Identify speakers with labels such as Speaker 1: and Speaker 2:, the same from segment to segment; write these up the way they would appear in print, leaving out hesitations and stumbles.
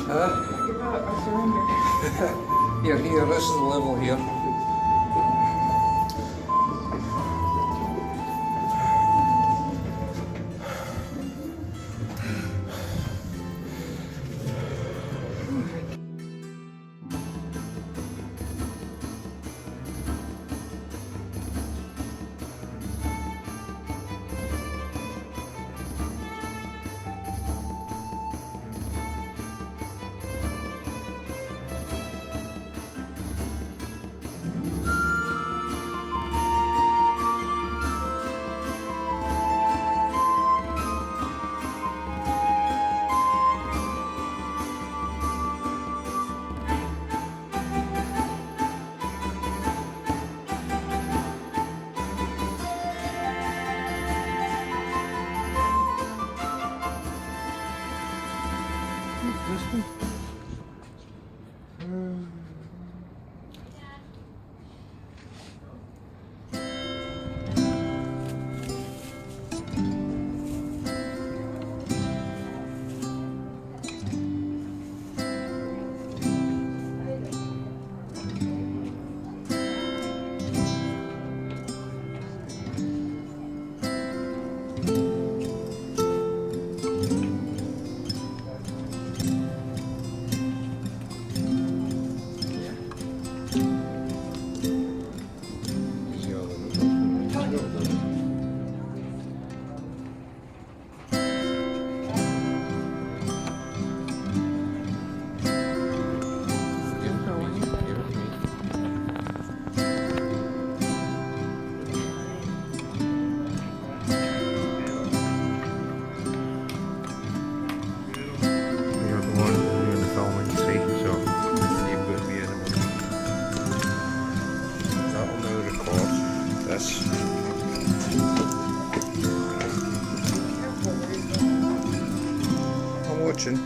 Speaker 1: Huh?
Speaker 2: I give up. I surrender.
Speaker 1: Here, this is the level here. I'm watching.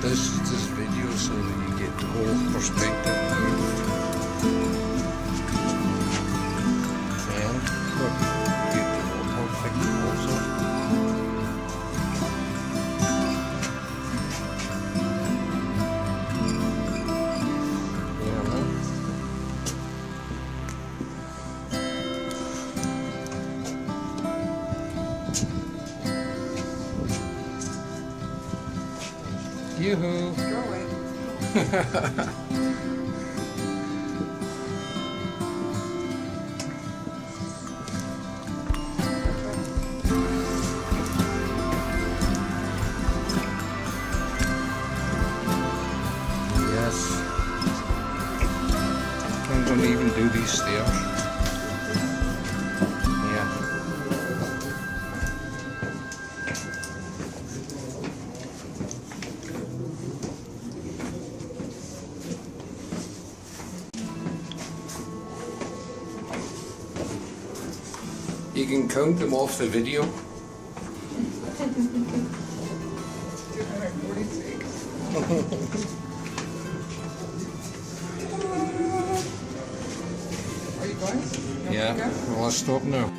Speaker 1: This is this video so that you get the whole perspective. And look, you get the whole perspective also. Yeah, man. Yoo-hoo! Yes. I'm going to even do these stairs. Yeah. You can count them off the video.
Speaker 2: 246. Are you going?
Speaker 1: Yeah, well, I'll stop now.